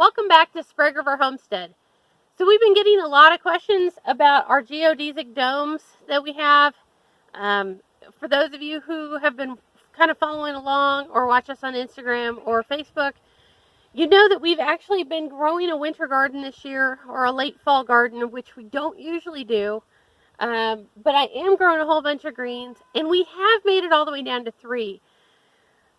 Welcome back to Sprague Homestead. So we've been getting a lot of questions about our geodesic domes that we have. For those of you who have been kind of following along or watch us on Instagram or Facebook, you know that we've actually been growing a winter garden this year, or a late fall garden, which we don't usually do. But I am growing a whole bunch of greens, and we have made it all the way down to 3.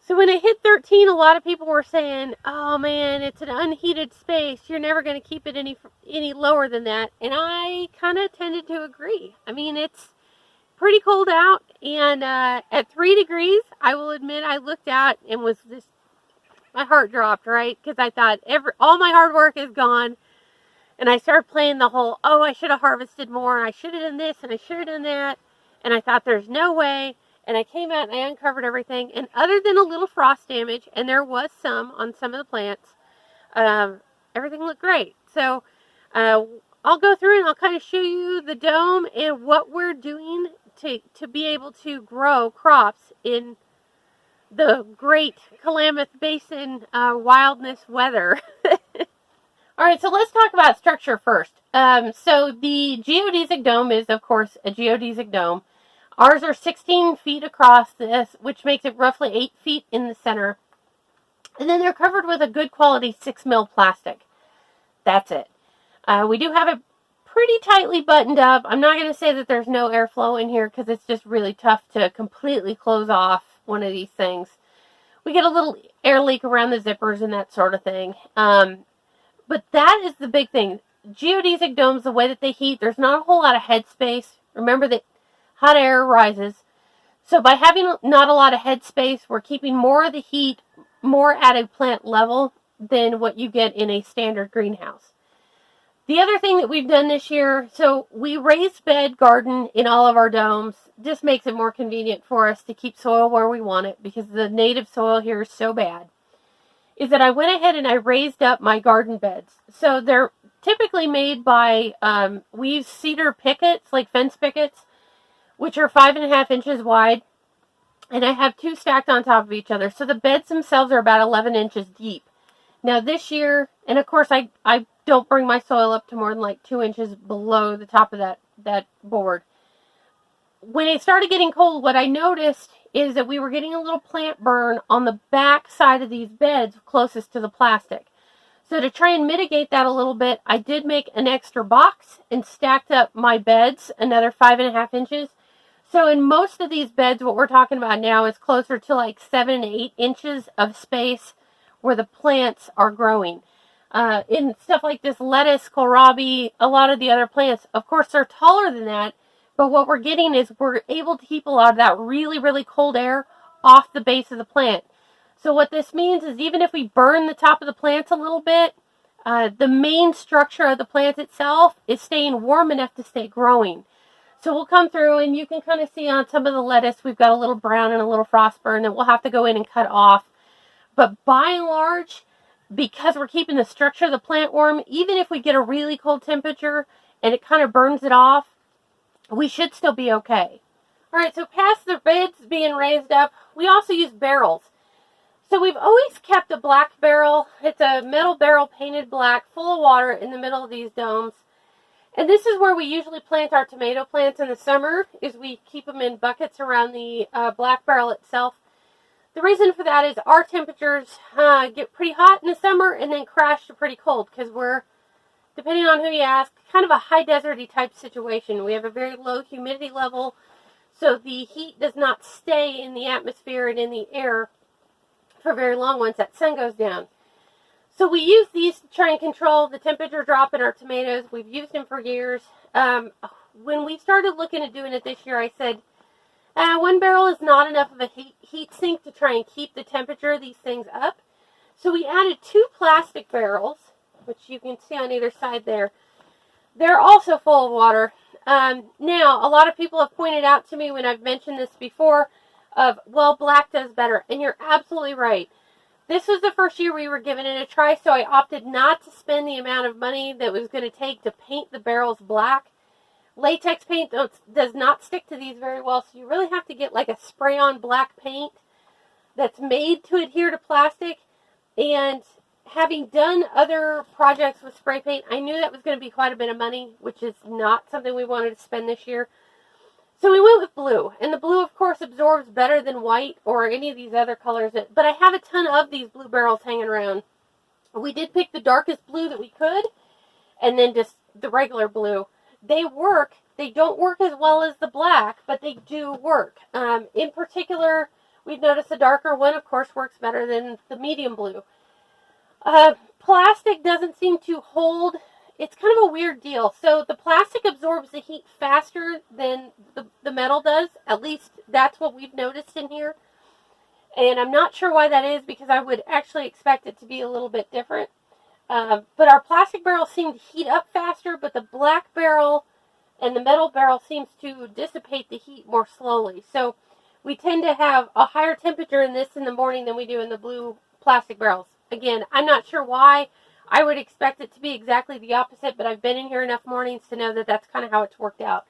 So when I hit 13, a lot of people were saying, oh man, it's an unheated space. You're never going to keep it any lower than that. And I kind of tended to agree. I mean, it's pretty cold out. And at 3 degrees, I will admit I looked out and was just, my heart dropped, right? Because I thought all my hard work is gone. And I started playing the whole, oh, I should have harvested more. And I should have done this and I should have done that. And I thought there's no way. And I came out and I uncovered everything. And other than a little frost damage, and there was some on some of the plants, everything looked great. So I'll go through and I'll kind of show you the dome and what we're doing to be able to grow crops in the great Klamath Basin wildness weather. All right, so let's talk about structure first. So the geodesic dome is, of course, a geodesic dome. Ours are 16 feet across this, which makes it roughly 8 feet in the center. And then they're covered with a good quality 6mm plastic. That's it. We do have it pretty tightly buttoned up. I'm not going to say that there's no airflow in here because it's just really tough to completely close off one of these things. We get a little air leak around the zippers and that sort of thing. But that is the big thing. Geodesic domes, the way that they heat, there's not a whole lot of head space. Remember that hot air rises. So by having not a lot of head space, we're keeping more of the heat more at a plant level than what you get in a standard greenhouse. The other thing that we've done this year, so we raised bed garden in all of our domes. Just makes it more convenient for us to keep soil where we want it because the native soil here is so bad. Is that I went ahead and I raised up my garden beds. So they're typically made by, we use cedar pickets, like fence pickets, which are 5.5 inches wide, and I have 2 stacked on top of each other. So the beds themselves are about 11 inches deep. Now this year, and of course I don't bring my soil up to more than like 2 inches below the top of that board. When it started getting cold, what I noticed is that we were getting a little plant burn on the back side of these beds closest to the plastic. So to try and mitigate that a little bit, I did make an extra box and stacked up my beds another 5.5 inches. So in most of these beds, what we're talking about now is closer to like 7 to 8 inches of space where the plants are growing. In stuff like this lettuce, kohlrabi, a lot of the other plants, of course, they're taller than that. But what we're getting is we're able to keep a lot of that really, really cold air off the base of the plant. So what this means is even if we burn the top of the plants a little bit, the main structure of the plant itself is staying warm enough to stay growing. So we'll come through and you can kind of see on some of the lettuce, we've got a little brown and a little frost burn that we'll have to go in and cut off. But by and large, because we're keeping the structure of the plant warm, even if we get a really cold temperature and it kind of burns it off, we should still be okay. All right, so past the beds being raised up, we also use barrels. So we've always kept a black barrel. It's a metal barrel painted black, full of water in the middle of these domes. And this is where we usually plant our tomato plants in the summer, is we keep them in buckets around the black barrel itself. The reason for that is our temperatures get pretty hot in the summer and then crash to pretty cold because we're, depending on who you ask, kind of a high deserty type situation. We have a very low humidity level, so the heat does not stay in the atmosphere and in the air for very long once that sun goes down. So we use these to try and control the temperature drop in our tomatoes. We've used them for years. When we started looking at doing it this year, I said, 1 barrel is not enough of a heat sink to try and keep the temperature of these things up. So we added 2 plastic barrels, which you can see on either side there. They're also full of water. Now, a lot of people have pointed out to me when I've mentioned this before of, well, black does better. And you're absolutely right. This was the first year we were giving it a try, so I opted not to spend the amount of money that was going to take to paint the barrels black. Latex paint does not stick to these very well, so you really have to get like a spray-on black paint that's made to adhere to plastic. And having done other projects with spray paint, I knew that was going to be quite a bit of money, which is not something we wanted to spend this year. So we went with blue, and the blue, of course, absorbs better than white or any of these other colors. But I have a ton of these blue barrels hanging around. We did pick the darkest blue that we could, and then just the regular blue. They work. They don't work as well as the black, but they do work. In particular, we've noticed the darker one, of course, works better than the medium blue. Plastic doesn't seem to hold. It's kind of a weird deal. So the plastic absorbs the heat faster than the metal does. At least that's what we've noticed in here. And I'm not sure why that is, because I would actually expect it to be a little bit different. But our plastic barrel seemed to heat up faster, but the black barrel and the metal barrel seems to dissipate the heat more slowly. So we tend to have a higher temperature in this in the morning than we do in the blue plastic barrels. Again, I'm not sure why. I would expect it to be exactly the opposite, but I've been in here enough mornings to know that that's kind of how it's worked out.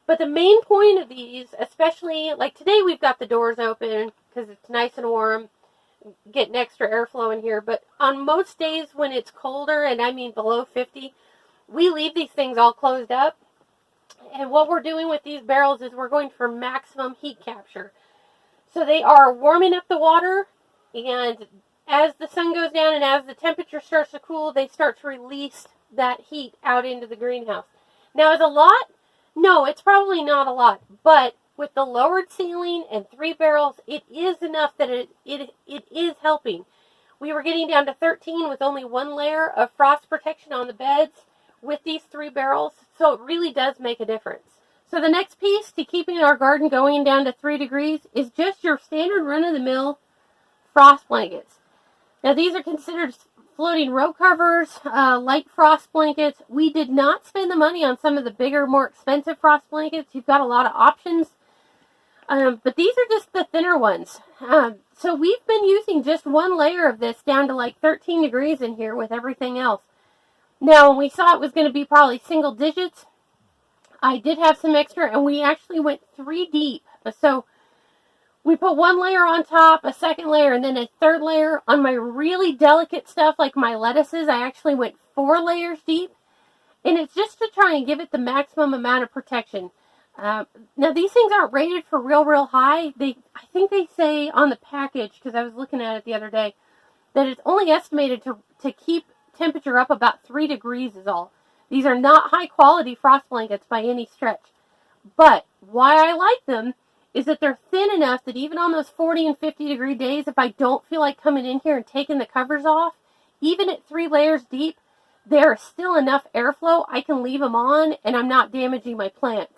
But the main point of these, especially, like today we've got the doors open because it's nice and warm, getting extra airflow in here. But on most days when it's colder, and I mean below 50, we leave these things all closed up. And what we're doing with these barrels is we're going for maximum heat capture. So they are warming up the water, and as the sun goes down and as the temperature starts to cool, they start to release that heat out into the greenhouse. Now, is a lot? No, it's probably not a lot. But with the lowered ceiling and 3 barrels, it is enough that it is helping. We were getting down to 13 with only 1 layer of frost protection on the beds with these 3 barrels. So it really does make a difference. So the next piece to keeping our garden going down to 3 degrees is just your standard run-of-the-mill frost blankets. Now, these are considered floating row covers, light frost blankets. We did not spend the money on some of the bigger, more expensive frost blankets. You've got a lot of options. But these are just the thinner ones. So we've been using just 1 layer of this down to like 13 degrees in here with everything else. Now, when we saw it was going to be probably single digits, I did have some extra, and we actually went 3 deep. So we put 1 layer on top, a 2nd layer, and then a 3rd layer. On my really delicate stuff, like my lettuces, I actually went 4 layers deep. And it's just to try and give it the maximum amount of protection. Now, these things aren't rated for real high. I think they say on the package, because I was looking at it the other day, that it's only estimated to keep temperature up about 3 degrees is all. These are not high quality frost blankets by any stretch. But why I like them is that they're thin enough that even on those 40 and 50 degree days, if I don't feel like coming in here and taking the covers off, even at 3 layers deep, there is still enough airflow. I can leave them on and I'm not damaging my plants.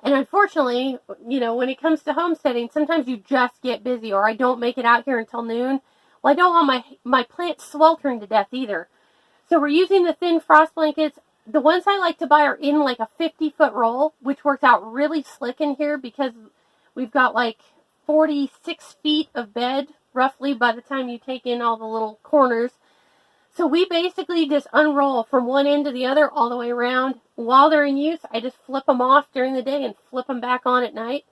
And unfortunately, you know, when it comes to homesteading, sometimes you just get busy, or I don't make it out here until noon. Well, I don't want my plants sweltering to death either. So we're using the thin frost blankets. The ones I like to buy are in like a 50-foot roll, which works out really slick in here because we've got like 46 feet of bed, roughly, by the time you take in all the little corners. So we basically just unroll from one end to the other all the way around. While they're in use, I just flip them off during the day and flip them back on at night.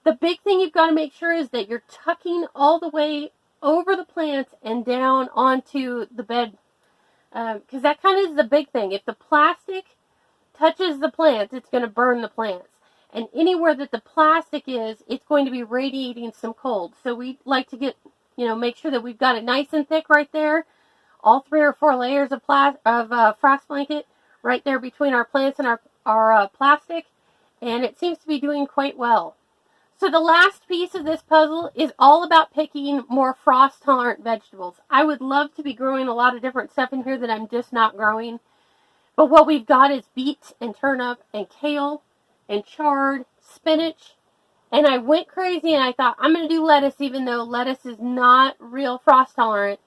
The big thing you've got to make sure is that you're tucking all the way over the plants and down onto the bed. Because that kind of is the big thing. If the plastic touches the plants, it's going to burn the plants. And anywhere that the plastic is, it's going to be radiating some cold. So we like to get, make sure that we've got it nice and thick right there. All 3 or 4 layers of frost blanket right there between our plants and our plastic. And it seems to be doing quite well. So the last piece of this puzzle is all about picking more frost-tolerant vegetables. I would love to be growing a lot of different stuff in here that I'm just not growing. But what we've got is beets and turnip and kale and chard, spinach. And I went crazy and I thought, I'm going to do lettuce, even though lettuce is not real frost-tolerant.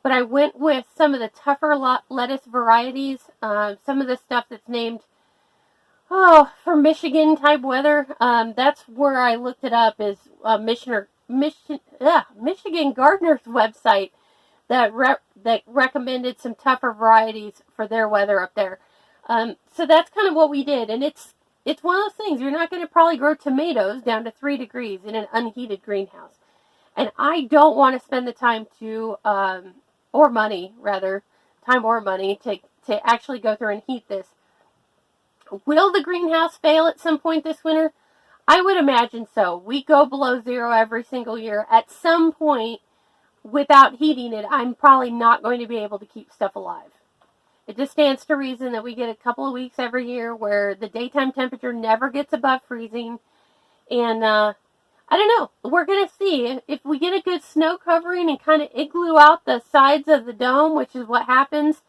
But I went with some of the tougher lettuce varieties, some of the stuff that's named for Michigan type weather. That's where I looked it up, is Michigan Gardener's website that recommended some tougher varieties for their weather up there. So that's kind of what we did, and it's one of those things. You're not going to probably grow tomatoes down to 3 degrees in an unheated greenhouse, and I don't want to spend the time to or money rather, time or money to actually go through and heat this. Will the greenhouse fail at some point this winter? I would imagine so. We go below zero every single year. At some point, without heating it, I'm probably not going to be able to keep stuff alive. It just stands to reason that we get a couple of weeks every year where the daytime temperature never gets above freezing. And I don't know. We're going to see. If we get a good snow covering and kind of igloo out the sides of the dome, which is what happens,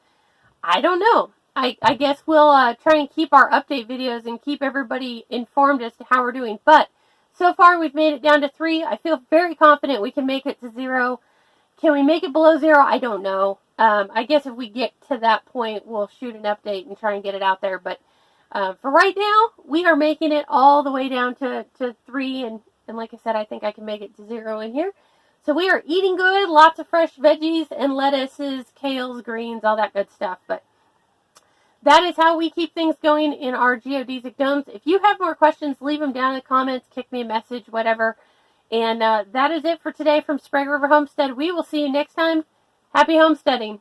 I don't know. I guess we'll try and keep our update videos and keep everybody informed as to how we're doing. But so far, we've made it down to 3. I feel very confident we can make it to 0. Can we make it below 0? I don't know. I guess if we get to that point, we'll shoot an update and try and get it out there. But for right now, we are making it all the way down to 3. And like I said, I think I can make it to 0 in here. So we are eating good, lots of fresh veggies and lettuces, kales, greens, all that good stuff. But that is how we keep things going in our geodesic domes. If you have more questions, leave them down in the comments, kick me a message, whatever. And that is it for today from Sprague River Homestead. We will see you next time. Happy homesteading.